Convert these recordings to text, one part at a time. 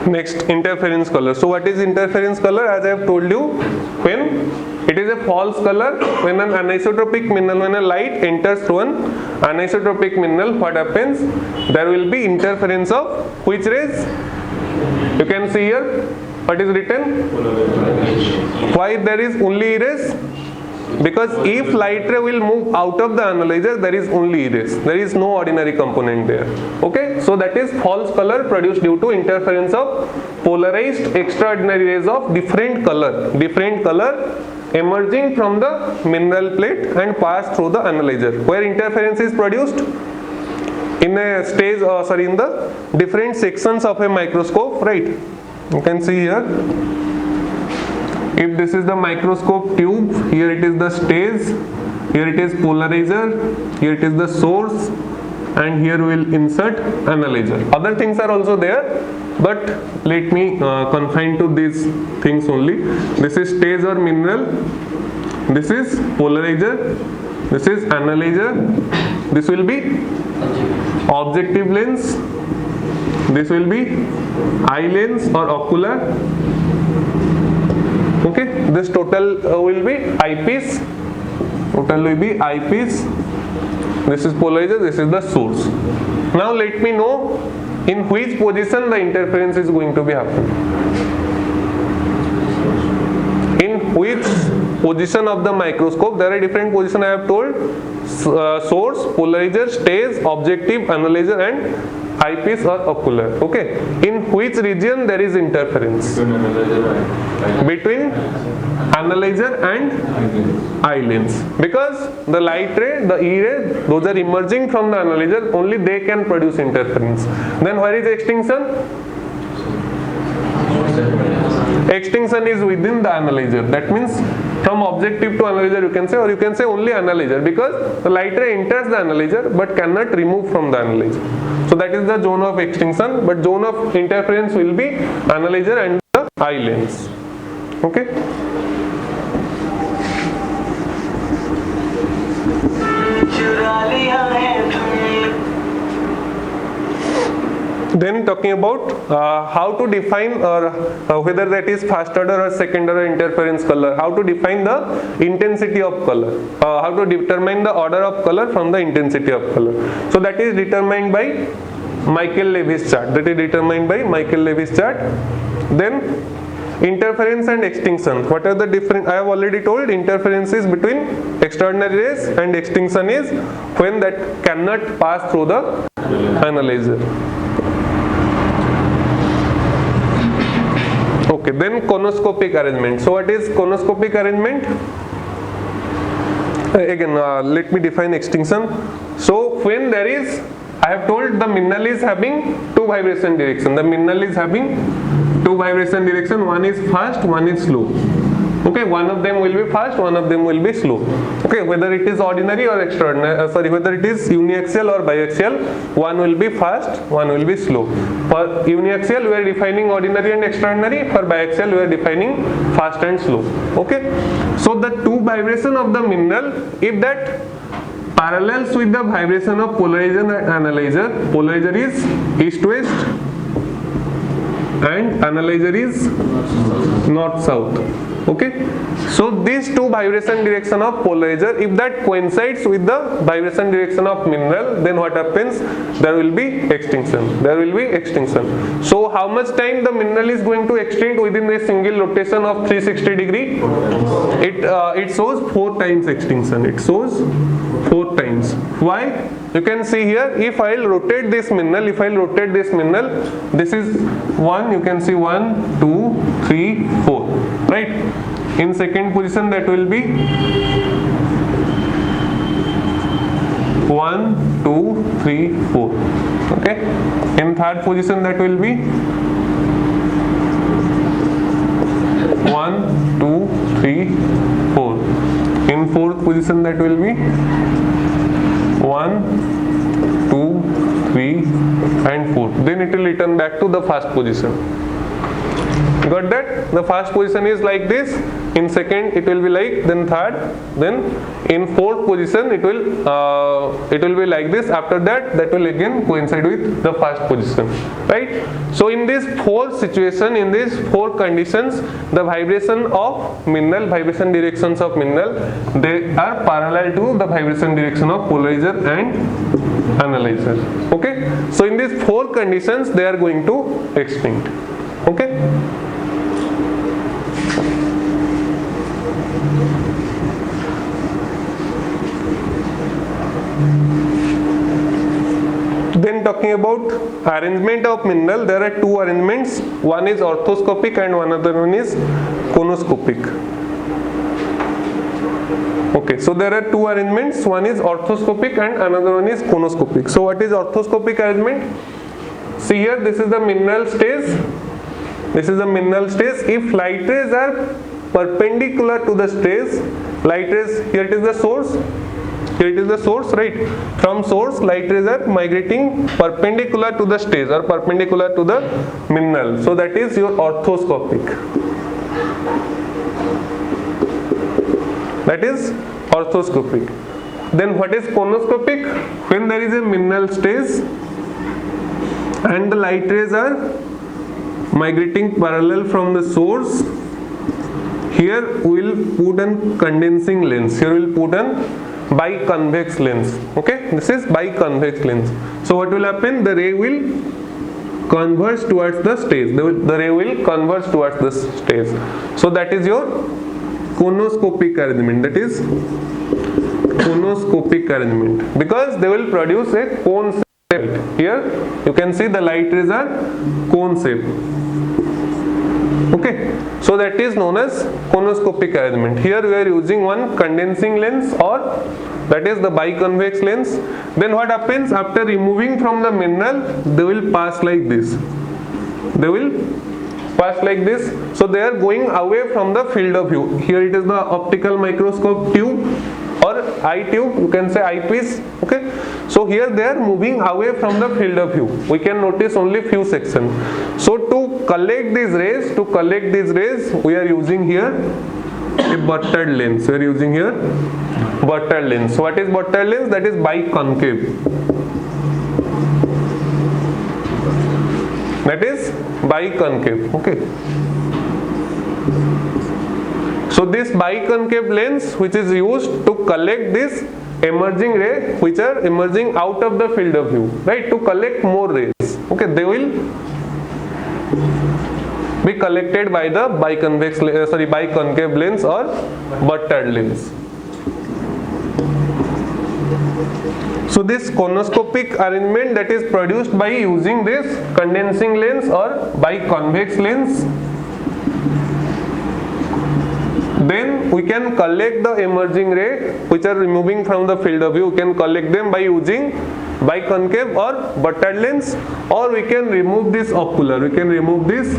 Next, interference color. So what is interference color? As I have told you, when it is a false color, when an anisotropic mineral, when a light enters through an anisotropic mineral, what happens? There will be interference of which rays? You can see here, what is written? Why there is only rays? Because if light ray will move out of the analyzer, there is only rays. There is no ordinary component there. Okay, so that is false color produced due to interference of polarized extraordinary rays of different color emerging from the mineral plate and pass through the analyzer. Where interference is produced in a stage, in the different sections of a microscope, right? You can see here. If this is the microscope tube, here it is the stage, here it is polarizer, here it is the source, and here we will insert analyzer. Other things are also there, but let me confine to these things only. This is stage or mineral, this is polarizer, this is analyzer, this will be objective lens, this will be eye lens or ocular. Okay, this total will be eyepiece. Total will be eyepiece. This is polarizer, this is the source. Now let me know in which position the interference is going to be happening. In which position of the microscope? There are different positions I have told. Source, polarizer, stage, objective, analyzer, and eyepiece or ocular. Okay, in which region there is interference? Between analyzer and eye lens. Because the light ray, the E ray, those are emerging from the analyzer, only they can produce interference. Then where is extinction? Extinction is within the analyzer. That means from objective to analyzer you can say, or you can say only analyzer, because the light ray enters the analyzer but cannot remove from the analyzer. So that is the zone of extinction, but zone of interference will be analyzer and the eye lens. Okay. Then talking about how to define whether that is first order or second order interference color, how to define the intensity of color, how to determine the order of color from the intensity of color. So that is determined by Michael-Lewis chart. That is determined by Michael-Lewis chart. Then interference and extinction. What are the different? I have already told interference is between extraordinary rays and extinction is when that cannot pass through the analyzer. Okay, then conoscopic arrangement. So what is conoscopic arrangement? Again, let me define extinction. So when there is, I have told the mineral is having two vibration direction. The mineral is having two vibration direction. One is fast, one is slow. Okay, one of them will be fast, one of them will be slow. Okay, whether it is ordinary or extraordinary, whether it is uniaxial or biaxial, one will be fast, one will be slow. For uniaxial we are defining ordinary and extraordinary, for biaxial we are defining fast and slow. Okay, so the two vibration of the mineral, if that parallels with the vibration of polarizer and analyzer, polarizer is east-west and analyzer is north-south. Okay, so these two vibration direction of polarizer, if that coincides with the vibration direction of mineral, then what happens? There will be extinction. There will be extinction. So how much time the mineral is going to extend within a single rotation of 360 degree? It shows 4 times extinction. It shows 4 times. Why? You can see here, if I will rotate this mineral, this is 1, you can see 1, 2, 3, 4, right? In second position that will be 1, 2, 3, 4, okay? In third position that will be 1, 2, 3, 4. In fourth position that will be 1, 2, 3 and 4. Then it will return back to the first position. Got that? The first position is like this. in second it will be like, then third, then in fourth position it will be like this. After that will again coincide with the first position, right? So in this four situation, in these four conditions, the vibration of mineral, vibration directions of mineral, they are parallel to the vibration direction of polarizer and analyzer. Okay, so in these four conditions they are going to extinct. Okay, then talking about arrangement of mineral, there are two arrangements. One is orthoscopic and one other one is conoscopic. Okay, so there are two arrangements, one is orthoscopic and another one is conoscopic. So what is orthoscopic arrangement? See here, this is the mineral stage, this is the mineral stage. If light rays are perpendicular to the stage, light rays, here it is the source, here it is the source, right? From source light rays are migrating perpendicular to the stage or perpendicular to the mineral, so that is your orthoscopic. That is orthoscopic. Then what is conoscopic? When there is a mineral stage and the light rays are migrating parallel from the source, here we will put an condensing lens, here we will put an biconvex lens. Okay, this is biconvex lens. So what will happen? The ray will converge towards the stage, the ray will converge towards the stage. So that is your conoscopic arrangement, that is conoscopic arrangement, because they will produce a cone shape. Here you can see the light rays are cone shape. Okay, so that is known as conoscopic arrangement. Here we are using one condensing lens, or that is the biconvex lens. Then what happens? After removing from the mineral, they will pass like this, they will pass like this. So they are going away from the field of view. Here it is the optical microscope tube or eye tube, you can say eyepiece. Okay, so here they are moving away from the field of view. We can notice only few sections. So to collect these rays, we are using here a buttered lens. We are using here buttered lens. So what is buttered lens? That is biconcave. That is biconcave. Okay. So this biconcave lens, which is used to collect this emerging ray, which are emerging out of the field of view, right? To collect more rays. Okay, they will be collected by the biconcave lens or buttered lens. So this conoscopic arrangement, that is produced by using this condensing lens or biconvex lens. Then we can collect the emerging ray which are removing from the field of view. We can collect them by using biconcave or buttered lens, or we can remove this ocular, we can remove this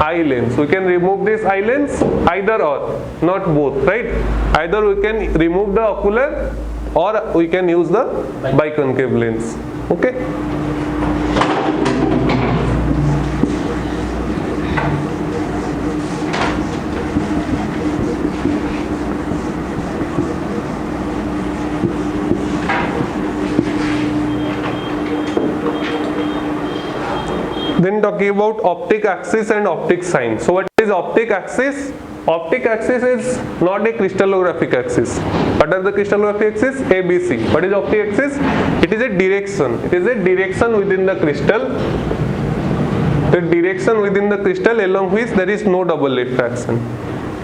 eye lens. We can remove this eye lens, either or, not both, right? Either we can remove the ocular or we can use the biconcave lens. Okay. Then talking about optic axis and optic sign. So what is optic axis? Optic axis is not a crystallographic axis. What are the crystallographic axis? ABC. What is optic axis? It is a direction. It is a direction within the crystal. The direction within the crystal along which there is no double refraction.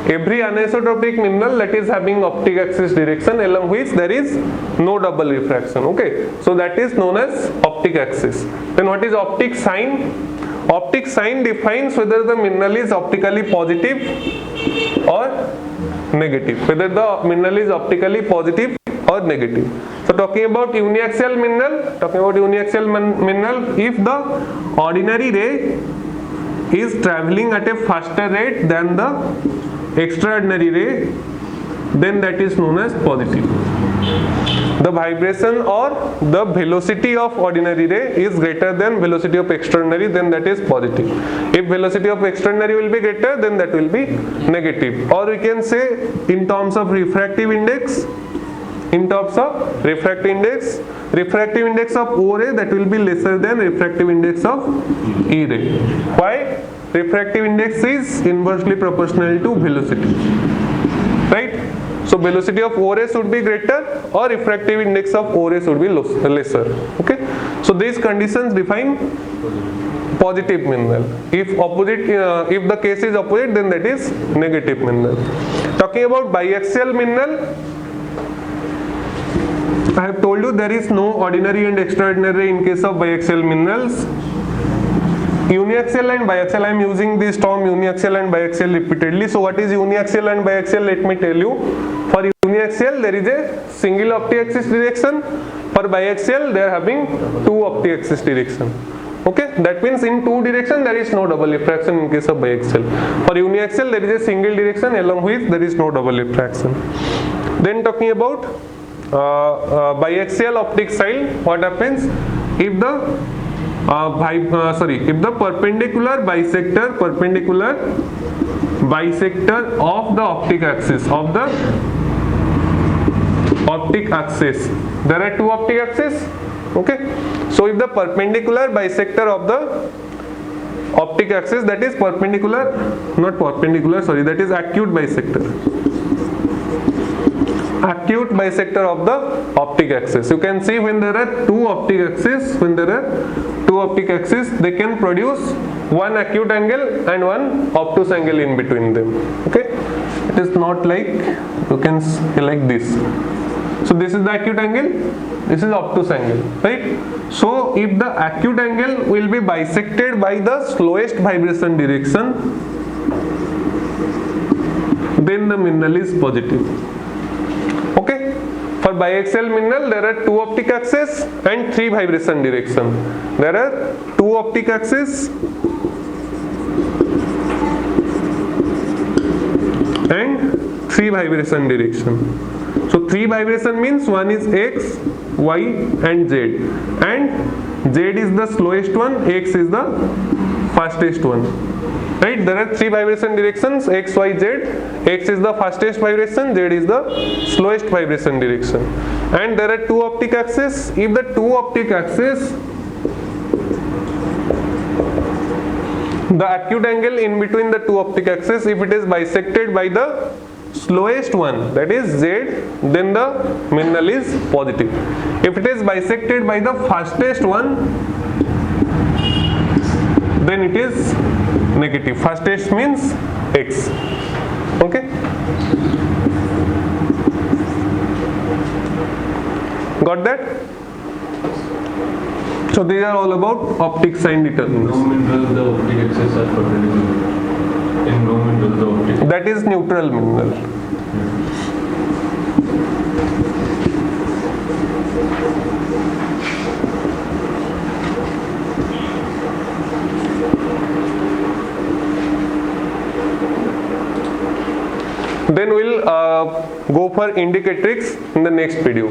Every anisotropic mineral that is having optic axis direction along which there is no double refraction. Okay, so that is known as optic axis. Then what is optic sign? Optic sign defines whether the mineral is optically positive or negative. Whether the mineral is optically positive or negative. So talking about uniaxial mineral, if the ordinary ray is traveling at a faster rate than the extraordinary ray, then that is known as positive. the vibration or the velocity of ordinary ray is greater than velocity of extraordinary, then that is positive. If velocity of extraordinary will be greater, then that will be negative. Or we can say in terms of refractive index, in terms of refractive index of O ray, that will be lesser than refractive index of E ray. Why? Refractive index is inversely proportional to velocity, right? So velocity of O ray should be greater or refractive index of O ray should be lesser. Okay, so these conditions define positive Minel. If if the case is opposite, then that is negative Minel. Talking about biaxial Minel, I have told you there is no ordinary and extraordinary in case of biaxial minerals. Uniaxial and biaxial, I am using this term uniaxial and biaxial repeatedly. So what is uniaxial and biaxial? Let me tell you. For uniaxial there is a single optic axis direction. For biaxial they are having two optic axis direction. Okay, that means in two direction there is no double refraction in case of biaxial. For uniaxial there is a single direction along which there is no double refraction. Then talking about biaxial optic style, what happens if the if the perpendicular bisector of the optic axis, there are two optic axes. Okay, so if the perpendicular bisector of the optic axis, that is that is acute bisector of the optic axis. You can see when there are two optic axes, they can produce one acute angle and one obtuse angle in between them. Okay, it is not like you can see like this. So this is the acute angle, this is obtuse angle, right? So if the acute angle will be bisected by the slowest vibration direction, then the mineral is positive. Okay, for biaxial mineral there are two optic axes and three vibration direction. There are two optic axes and three vibration direction. So three vibration means one is X, Y and Z, and Z is the slowest one, X is the fastest one. Right, there are three vibration directions, X, Y, Z. X is the fastest vibration, Z is the slowest vibration direction. And there are two optic axes. If the two optic axes, the acute angle in between the two optic axes, if it is bisected by the slowest one, that is Z, then the mineral is positive. If it is bisected by the fastest one, then it is negative. Fastest means X. Okay, got that? So these are all about optic sign determinants. No mineral, the optic axes are perpendicular. In no mineral, the optic. That is neutral mineral. Then we'll go for indicatrix in the next video.